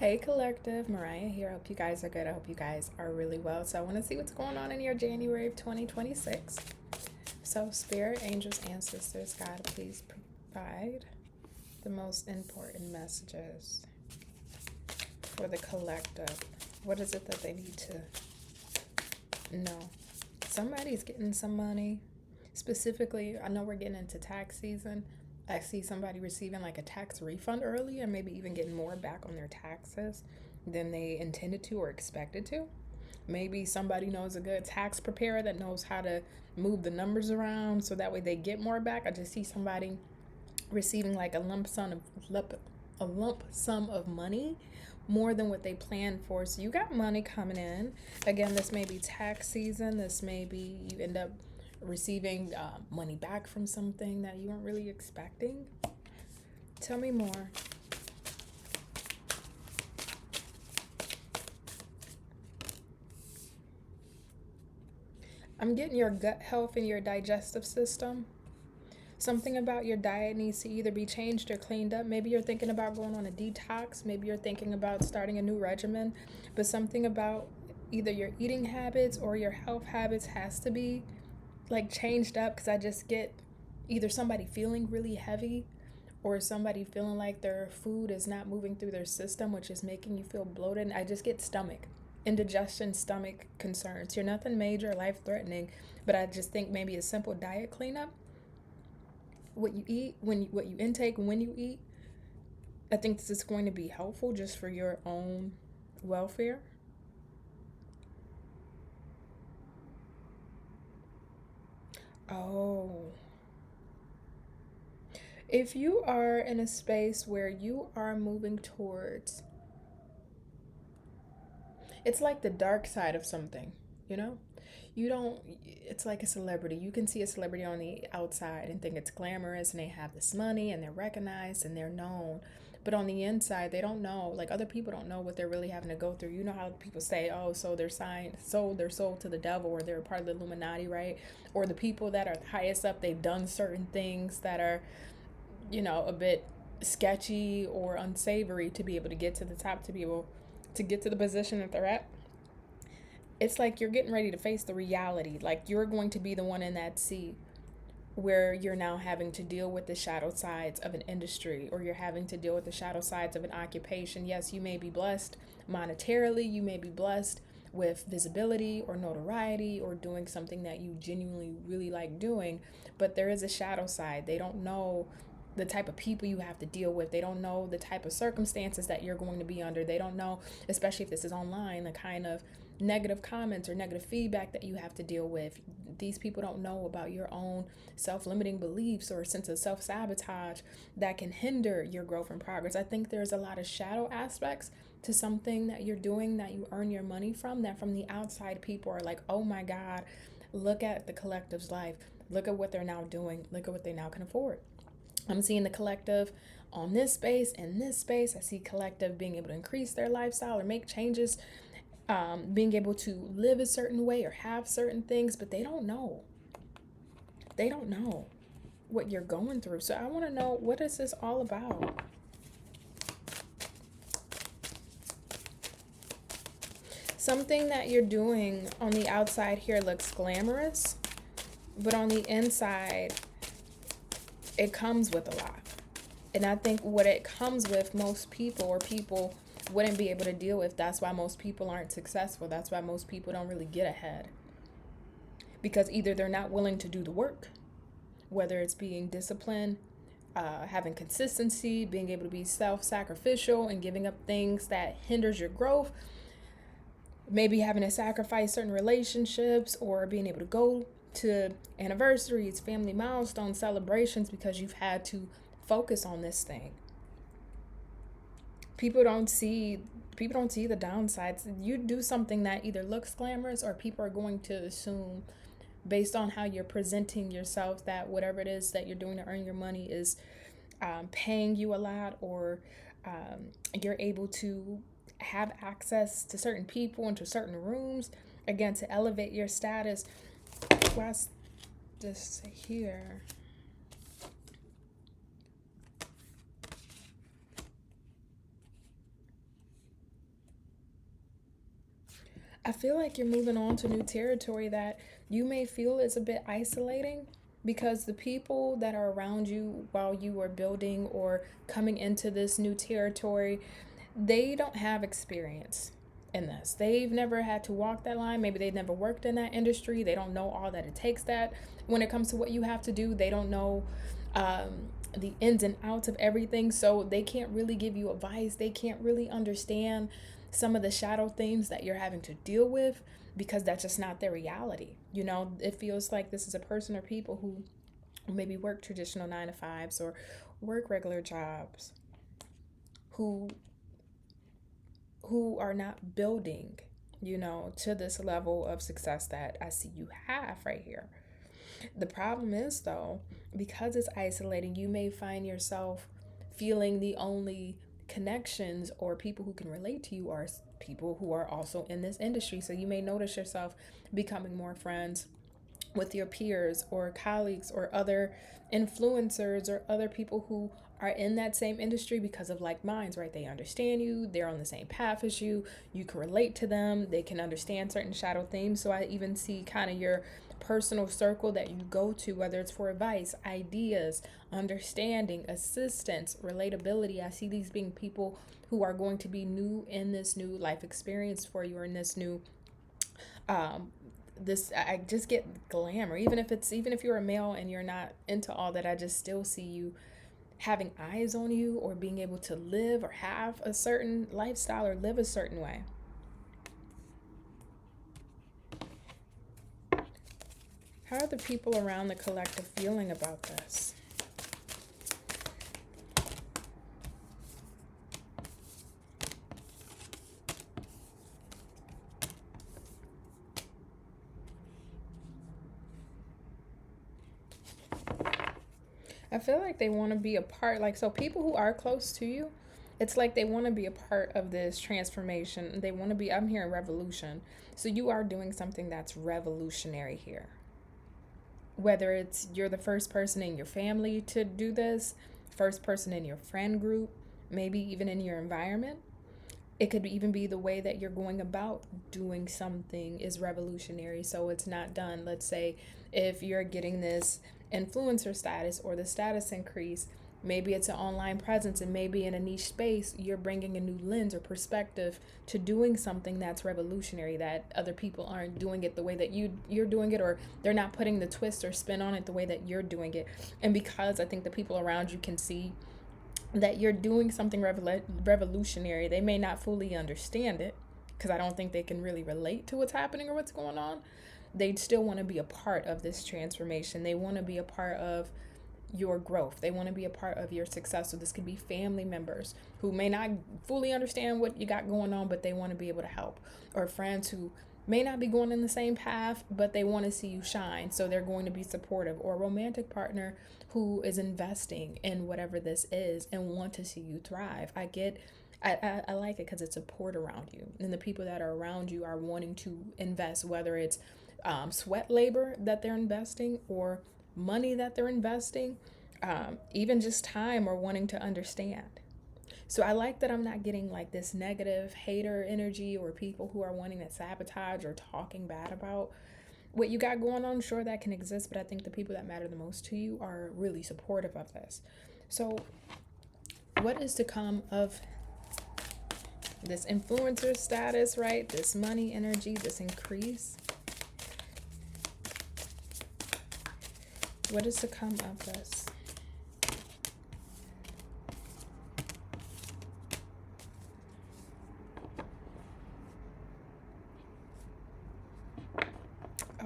Hey collective, Mariah here. I hope you guys are good. I hope you guys are really well. So I want to see what's going on in your January of 2026. So spirit, angels, ancestors, God, please provide the most important messages for the collective. What is it that they need to know? Somebody's getting some money. Specifically, I know we're getting into tax season. I see somebody receiving like a tax refund early and maybe even getting more back on their taxes than they intended to or expected to. Maybe somebody knows a good tax preparer that knows how to move the numbers around so that way they get more back. I just see somebody receiving like a lump sum of money, more than what they planned for. So you got money coming in. Again, this may be tax season. This may be you end up receiving money back from something that you weren't really expecting. Tell me more. I'm getting your gut health and your digestive system. Something about your diet needs to either be changed or cleaned up. Maybe you're thinking about going on a detox. Maybe you're thinking about starting a new regimen. But something about either your eating habits or your health habits has to be like changed up, because I just get either somebody feeling really heavy or somebody feeling like their food is not moving through their system, which is making you feel bloated. I just get indigestion, stomach concerns. You're nothing major, life-threatening, but I just think maybe a simple diet cleanup. What you eat, what you intake, when you eat. I think this is going to be helpful just for your own welfare. Oh. If you are in a space where you are moving towards, it's like the dark side of something, you know? You don't, it's like a celebrity. You can see a celebrity on the outside and think it's glamorous and they have this money and they're recognized and they're known. But on the inside, they don't know. Like other people don't know what they're really having to go through. You know how people say, oh, so they're sold their soul to the devil, or they're part of the Illuminati, right? Or the people that are highest up, they've done certain things that are, a bit sketchy or unsavory to be able to get to the top, to be able to get to the position that they're at. It's like you're getting ready to face the reality. Like you're going to be the one in that seat where you're now having to deal with the shadow sides of an industry, or you're having to deal with the shadow sides of an occupation. Yes, you may be blessed monetarily, you may be blessed with visibility or notoriety or doing something that you genuinely really like doing, but there is a shadow side. They don't know the type of people you have to deal with. They don't know the type of circumstances that you're going to be under. They don't know, especially if this is online, the kind of negative comments or negative feedback that you have to deal with. These people don't know about your own self-limiting beliefs or a sense of self-sabotage that can hinder your growth and progress. I think there's a lot of shadow aspects to something that you're doing that you earn your money from, that from the outside people are like, oh my God, look at the collective's life. Look at what they're now doing. Look at what they now can afford. I'm seeing the collective on this space, in this space. I see collective being able to increase their lifestyle or make changes, being able to live a certain way or have certain things, but they don't know. They don't know what you're going through. So I want to know, what is this all about? Something that you're doing on the outside here looks glamorous, but on the inside, it comes with a lot. And I think what it comes with, most people or people wouldn't be able to deal with. That's why most people aren't successful. That's why most people don't really get ahead. Because either they're not willing to do the work, whether it's being disciplined, having consistency, being able to be self-sacrificial and giving up things that hinders your growth, maybe having to sacrifice certain relationships, or being able to go to anniversaries, family milestones, celebrations, because you've had to focus on this thing. People don't see the downsides. You do something that either looks glamorous, or people are going to assume, based on how you're presenting yourself, that whatever it is that you're doing to earn your money is paying you a lot, or you're able to have access to certain people and to certain rooms, again, to elevate your status. What's this here? I feel like you're moving on to new territory that you may feel is a bit isolating, because the people that are around you while you are building or coming into this new territory, they don't have experience in this. They've never had to walk that line. Maybe they've never worked in that industry. They don't know all that it takes that when it comes to what you have to do. They don't know the ins and outs of everything. So they can't really give you advice. They can't really understand some of the shadow themes that you're having to deal with, because that's just not their reality. You know, it feels like this is a person or people who maybe work traditional 9 to 5s or work regular jobs, who are not building, you know, to this level of success that I see you have right here. The problem is, though, because it's isolating, you may find yourself feeling the only connections or people who can relate to you are people who are also in this industry. So you may notice yourself becoming more friends with your peers or colleagues or other influencers or other people who are in that same industry because of like minds, right? They understand you, they're on the same path as you can relate to them, they can understand certain shadow themes. So I even see kind of your personal circle that you go to, whether it's for advice, ideas, understanding, assistance, relatability. I see these being people who are going to be new in this new life experience for you, or in this new um this I just get glamour. Even if you're a male and you're not into all that, I just still see you having eyes on you, or being able to live or have a certain lifestyle or live a certain way. How are the people around the collective feeling about this? I feel like they want to be a part, like, so people who are close to you, it's like they want to be a part of this transformation. They want to be, I'm hearing revolution. So you are doing something that's revolutionary here. Whether it's you're the first person in your family to do this, first person in your friend group, maybe even in your environment. It could even be the way that you're going about doing something is revolutionary. So it's not done. Let's say if you're getting this influencer status or the status increase, maybe it's an online presence, and maybe in a niche space, you're bringing a new lens or perspective to doing something that's revolutionary, that other people aren't doing it the way that you're doing it, or they're not putting the twist or spin on it the way that you're doing it. And because I think the people around you can see that you're doing something revolutionary, they may not fully understand it, because I don't think they can really relate to what's happening or what's going on. They'd still want to be a part of this transformation. They want to be a part of your growth. They want to be a part of your success. So this could be family members who may not fully understand what you got going on, but they want to be able to help, or friends who may not be going in the same path, but they want to see you shine, so they're going to be supportive, or a romantic partner who is investing in whatever this is and want to see you thrive. I like it because it's support around you, and the people that are around you are wanting to invest, whether it's sweat labor that they're investing, or money that they're investing, even just time, or wanting to understand. So I like that I'm not getting like this negative hater energy, or people who are wanting to sabotage or talking bad about what you got going on. Sure, that can exist, but I think the people that matter the most to you are really supportive of this. So what is to come of this influencer status, right? This money energy, this increase. What is to come of this?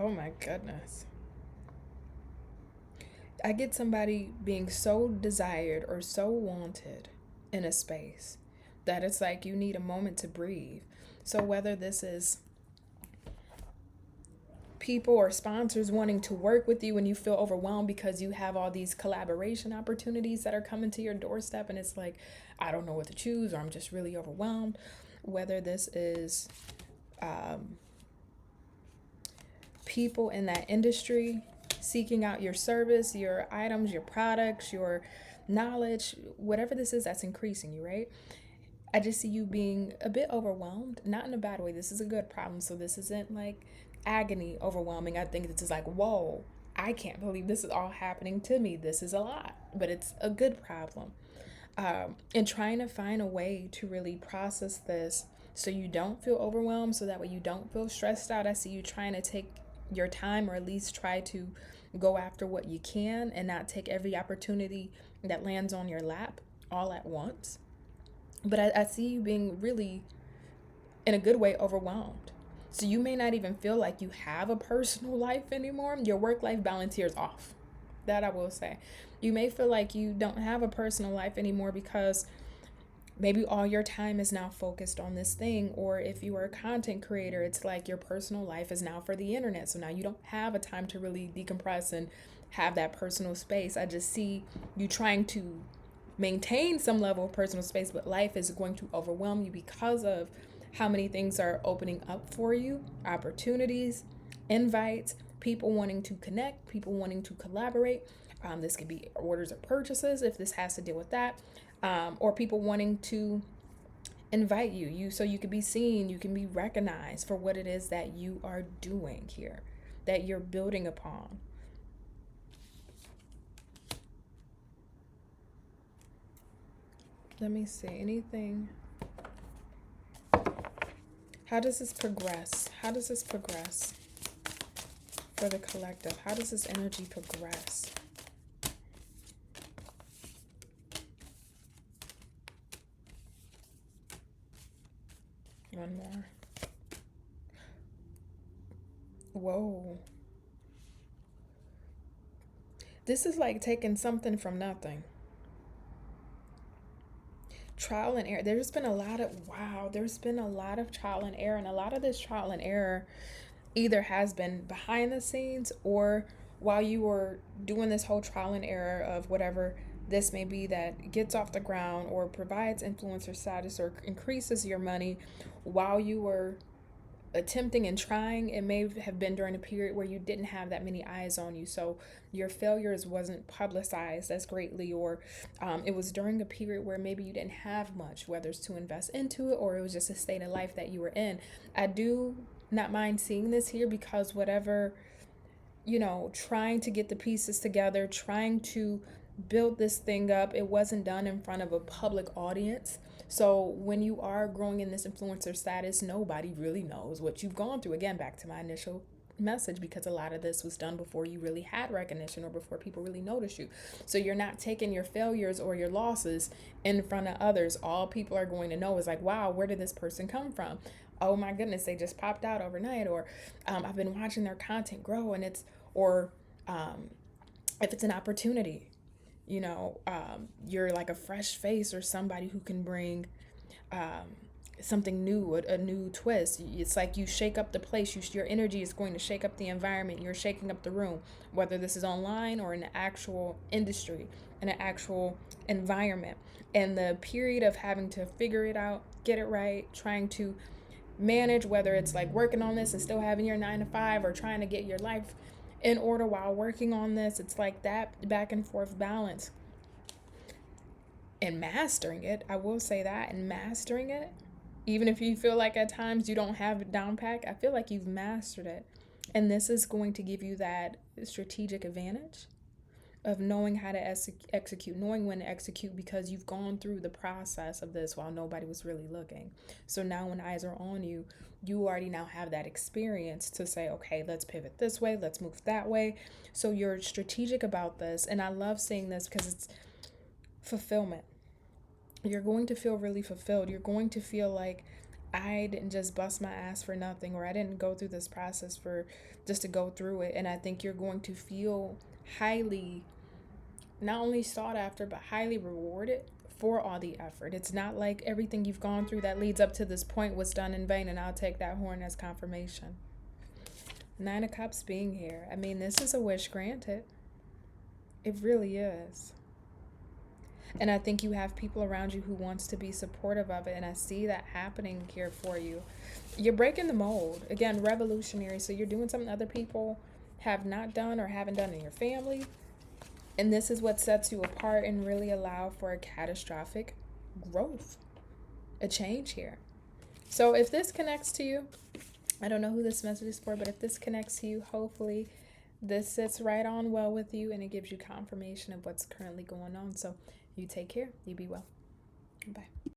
Oh my goodness. I get somebody being so desired or so wanted in a space that it's like you need a moment to breathe. So whether this is people or sponsors wanting to work with you and you feel overwhelmed because you have all these collaboration opportunities that are coming to your doorstep, and it's like, I don't know what to choose, or I'm just really overwhelmed. Whether this is people in that industry seeking out your service, your items, your products, your knowledge, whatever this is that's increasing you, right? I just see you being a bit overwhelmed, not in a bad way. This is a good problem. So this isn't like agony overwhelming. I think this is like, whoa, I can't believe this is all happening to me. This is a lot, but it's a good problem. And trying to find a way to really process this so you don't feel overwhelmed, so that way you don't feel stressed out. I see you trying to take your time, or at least try to go after what you can and not take every opportunity that lands on your lap all at once. But I see you being really, in a good way, overwhelmed. So you may not even feel like you have a personal life anymore. Your work life balance here is off. That I will say. You may feel like you don't have a personal life anymore because maybe all your time is now focused on this thing. Or if you are a content creator, it's like your personal life is now for the internet. So now you don't have a time to really decompress and have that personal space. I just see you trying to maintain some level of personal space, but life is going to overwhelm you because of how many things are opening up for you, opportunities, invites, people wanting to connect, people wanting to collaborate. This could be orders or purchases if this has to deal with that, or people wanting to invite you so you can be seen, you can be recognized for what it is that you are doing here, that you're building upon. Let me see anything. How does this progress? How does this progress for the collective? How does this energy progress? One more. Whoa. This is like taking something from nothing. Trial and error. There's been a lot of, wow, there's been a lot of trial and error. And a lot of this trial and error either has been behind the scenes, or while you were doing this whole trial and error of whatever this may be that gets off the ground or provides influencer status or increases your money, while you were attempting and trying, it may have been during a period where you didn't have that many eyes on you, so your failures wasn't publicized as greatly, or it was during a period where maybe you didn't have much, whether it's to invest into it or it was just a state of life that you were in. I do not mind seeing this here because whatever, trying to get the pieces together, trying to build this thing up, it wasn't done in front of a public audience. So when you are growing in this influencer status, nobody really knows what you've gone through. Again, back to my initial message, because a lot of this was done before you really had recognition or before people really noticed you. So you're not taking your failures or your losses in front of others. All people are going to know is like, wow, where did this person come from? Oh my goodness, they just popped out overnight. Or I've been watching their content grow, and it's, or if it's an opportunity, you're like a fresh face or somebody who can bring something new, a new twist. It's like you shake up the place. Your energy is going to shake up the environment. You're shaking up the room, whether this is online or in the actual industry, in an actual environment. And the period of having to figure it out, get it right, trying to manage, whether it's like working on this and still having your 9 to 5, or trying to get your life in order while working on this. It's like that back and forth balance and mastering it. I will say that, and mastering it, even if you feel like at times you don't have it down pat, I feel like you've mastered it. And this is going to give you that strategic advantage of knowing how to execute, knowing when to execute, because you've gone through the process of this while nobody was really looking. So now when eyes are on you, you already now have that experience to say, okay, let's pivot this way, let's move that way. So you're strategic about this. And I love seeing this because it's fulfillment. You're going to feel really fulfilled. You're going to feel like, I didn't just bust my ass for nothing, or I didn't go through this process for just to go through it. And I think you're going to feel highly, not only sought after, but highly rewarded for all the effort. It's not like everything you've gone through that leads up to this point was done in vain, and I'll take that horn as confirmation. 9 of Cups being here. I mean, this is a wish granted. It really is. And I think you have people around you who wants to be supportive of it. And I see that happening here for you. You're breaking the mold. Again, revolutionary. So you're doing something other people have not done or haven't done in your family. And this is what sets you apart and really allow for a catastrophic growth. a change here. So if this connects to you, I don't know who this message is for, but if this connects to you, hopefully this sits right on well with you and it gives you confirmation of what's currently going on. So you take care. You be well. Bye.